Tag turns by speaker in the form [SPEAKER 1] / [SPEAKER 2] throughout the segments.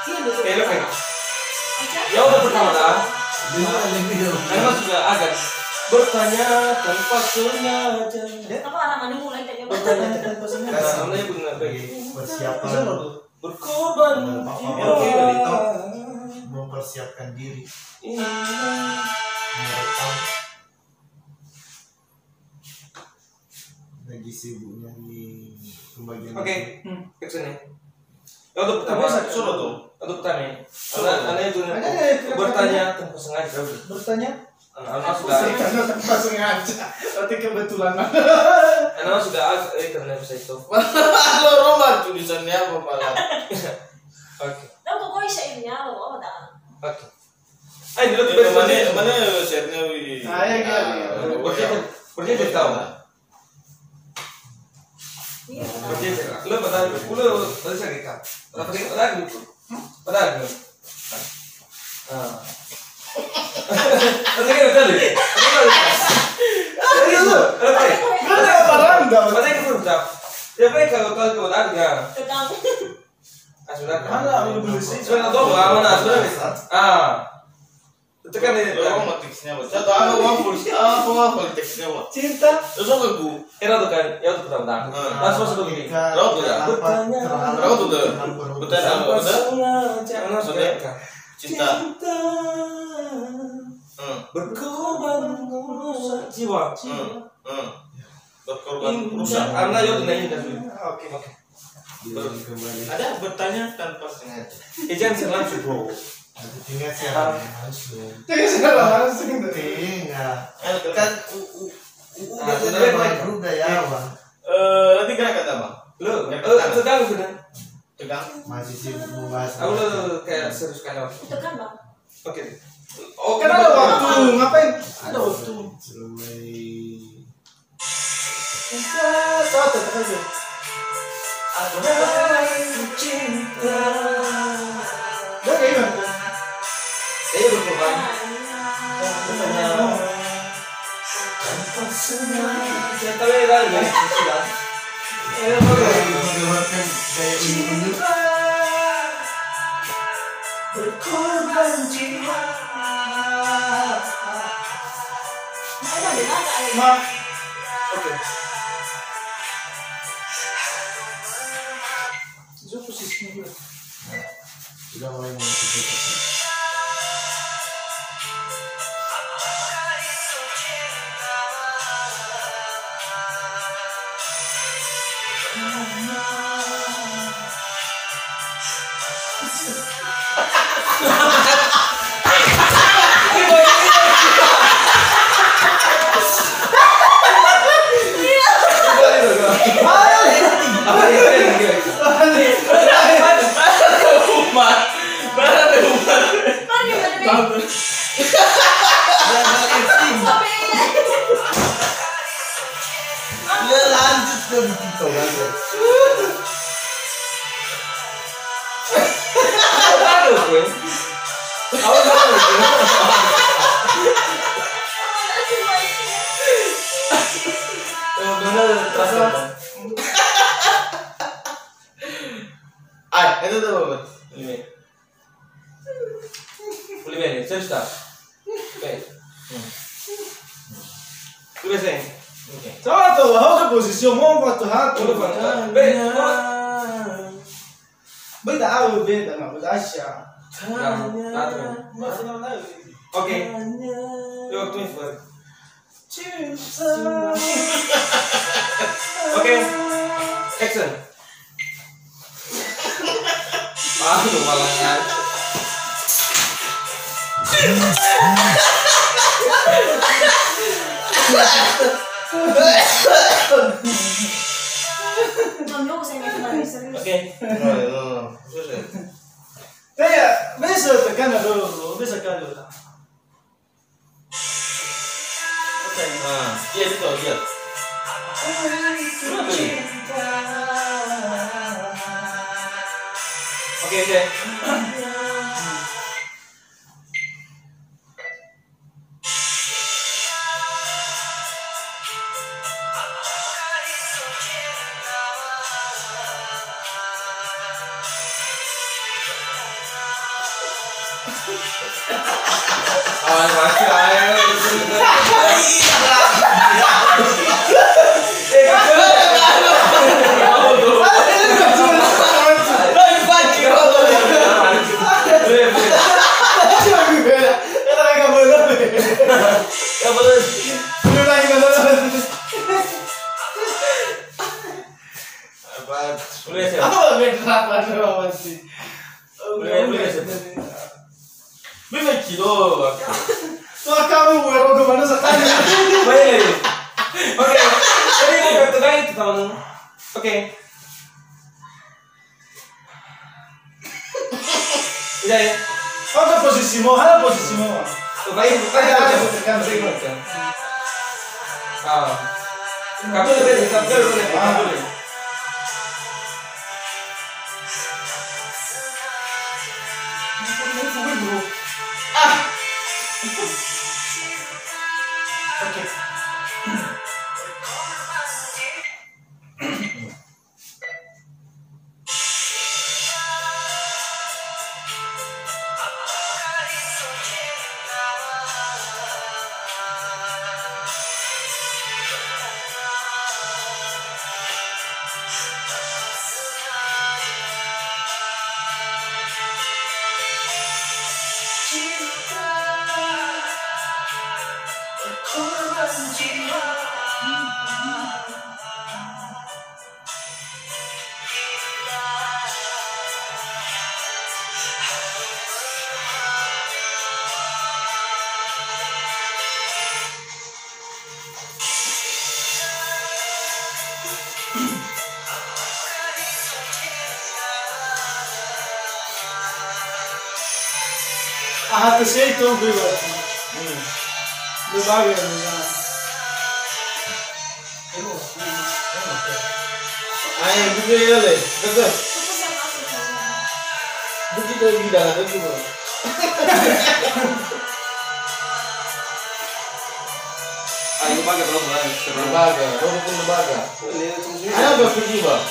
[SPEAKER 1] Oke, lo kayak. Ya udah pertama dah. Karena sudah agak bertanya tanpa sengaja.
[SPEAKER 2] Apa orang mana mulai tanya
[SPEAKER 1] Bertanya tanpa sengaja. Namanya benar kayak
[SPEAKER 3] persiapan
[SPEAKER 1] berkorban.
[SPEAKER 3] mempersiapkan diri
[SPEAKER 1] Iya.
[SPEAKER 3] merekam lagi sibuknya di pembagian.
[SPEAKER 1] Oke, ke sini. Ya untuk pertama suruh tuh. Untuk pertanyaan. Anda itu bertanya tanpa sengaja.
[SPEAKER 4] Bertanya?
[SPEAKER 1] Anda sudah.
[SPEAKER 4] Tanpa sengaja. Berarti kebetulan.
[SPEAKER 1] Anda sudah karena bisa itu.
[SPEAKER 5] Lo roman tulisannya apa malah?
[SPEAKER 1] Oke.
[SPEAKER 2] Tahu kok kau share-nya lo apa dah?
[SPEAKER 1] Oke. Ayo dulu
[SPEAKER 5] Mana share-nya wi?
[SPEAKER 4] Saya
[SPEAKER 1] berarti tahu.
[SPEAKER 2] Iya.
[SPEAKER 1] Berarti lo pada tadi saya rekam. Pada dulu. Pada dulu. Nanti kita tadi. Oke.
[SPEAKER 4] Mana barang enggak?
[SPEAKER 1] Pada kita ucap. Ya baik kalau ada.
[SPEAKER 2] Tegang.
[SPEAKER 1] Sudah.
[SPEAKER 4] Mana udah beli sih?
[SPEAKER 1] Sudah tahu mana sudah. Itu kan
[SPEAKER 5] Lo mau teksnya apa? Satu apa mau polisi apa teksnya apa?
[SPEAKER 4] Cinta.
[SPEAKER 5] Terus apa bu?
[SPEAKER 1] era tuh kan, ya tuh pertama. Langsung masuk begini.
[SPEAKER 5] Berapa tuh? Bertanya apa?
[SPEAKER 1] Jangan sudah.
[SPEAKER 5] Cinta.
[SPEAKER 1] Berkorban merusak jiwa.
[SPEAKER 5] Berkorban rusak.
[SPEAKER 1] Anda yo tuh nanya kan.
[SPEAKER 4] Oke.
[SPEAKER 3] kembali.
[SPEAKER 5] Ada bertanya tanpa sengaja.
[SPEAKER 1] Jangan langsung bro.
[SPEAKER 3] Nanti tinggal siapa langsung.
[SPEAKER 4] Tinggal segala langsung tuh.
[SPEAKER 3] Tinggal
[SPEAKER 5] Kan
[SPEAKER 3] kan udah udah ya bang.
[SPEAKER 5] nanti gerakan apa?
[SPEAKER 1] Lo, tegang sudah.
[SPEAKER 5] Tegang.
[SPEAKER 3] Masih sibuk membahas.
[SPEAKER 1] Aku lo kayak serius kayak.
[SPEAKER 2] Tekan bang.
[SPEAKER 1] Oke.
[SPEAKER 4] Kan ada waktu, ngapain? Ada waktu. Satu aja.
[SPEAKER 1] Ada cinta.
[SPEAKER 4] Udah kayak gimana?
[SPEAKER 1] Berkorban. Bertanya. Tanpa sengaja. Tapi lagi sudah.
[SPEAKER 3] Mengeluarkan gaya unyu-unyu.
[SPEAKER 1] Berkorban jiwa.
[SPEAKER 2] Ada di mana ini?
[SPEAKER 4] Nah,
[SPEAKER 1] Oke.
[SPEAKER 4] itu posisinya gue.
[SPEAKER 3] Sudah mulai menentukan. Ya lanjut ke kita lagi.
[SPEAKER 1] Aduh, gue. Awal banget. Benar terasa.
[SPEAKER 5] Itu tuh apa?
[SPEAKER 1] Ini. Boleh bene, saya sudah. Oke. Boleh saya. Oke.
[SPEAKER 4] Coba tuh, hau posisi mau foto hatu.
[SPEAKER 1] Boleh bang. Bene.
[SPEAKER 4] Beda tahu beda nggak beda Asia.
[SPEAKER 1] Oke. Yuk waktu ini buat. Oke. Action. Aduh malahnya.
[SPEAKER 2] Nonton saya kembali serius.
[SPEAKER 1] Oke.
[SPEAKER 5] Selesai.
[SPEAKER 4] Kayak bisa tekan dulu, bisa kan dulu. Oke.
[SPEAKER 5] Nah, iya itu lihat.
[SPEAKER 1] Oke, oke. Awan masih ayo. Oke. Udah ya.
[SPEAKER 4] Qual posisimu? Halo posisimu.
[SPEAKER 1] Baik, kamu lebih sampai boleh.
[SPEAKER 4] Ah, tu sei tu gue berarti. Lu bagus ya.
[SPEAKER 3] Ayo juga ya le, betul.
[SPEAKER 2] Tapos ang ako sa
[SPEAKER 3] Begitu bidang ada juga.
[SPEAKER 1] Ayo pakai berapa lagi?
[SPEAKER 3] Lembaga, walaupun lembaga. Ayo berpergi bang.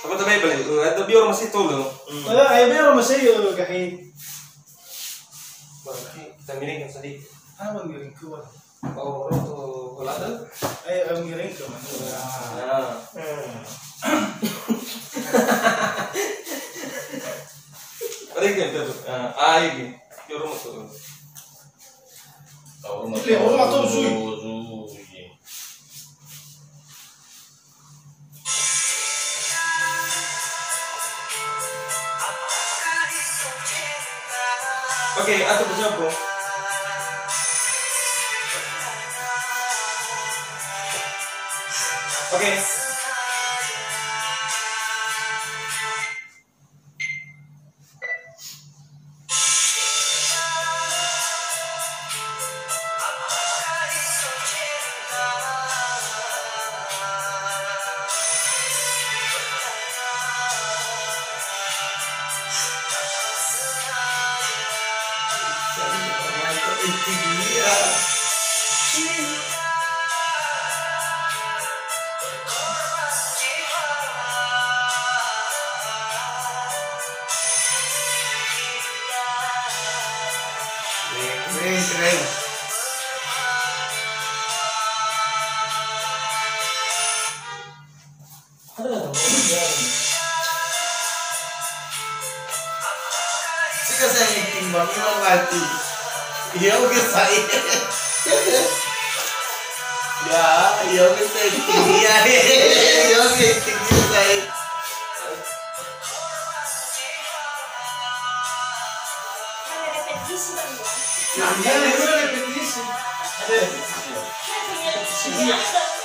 [SPEAKER 1] Apa tuh beli? Ada biar masih tuh loh.
[SPEAKER 4] Ay bero masayo kahit
[SPEAKER 1] Kita miringkan sedikit.
[SPEAKER 4] ano giring ko.
[SPEAKER 1] Oh, tuh wala tuh.
[SPEAKER 4] Ay ang giring ko man.
[SPEAKER 1] Nah. Ada yang tuh. Ini. Biar rumah tuh.
[SPEAKER 4] Rumah tuh Zui.
[SPEAKER 1] Oke, aku bisa bro. Oke.
[SPEAKER 3] Keren. Sika saya acting bang, memang mati. Iya oke saya. Ya, iya oke saya acting. Iya oke acting saya.
[SPEAKER 2] repetisi lang yun.
[SPEAKER 4] Yan, ito na repetition.
[SPEAKER 2] Kaya repetisi.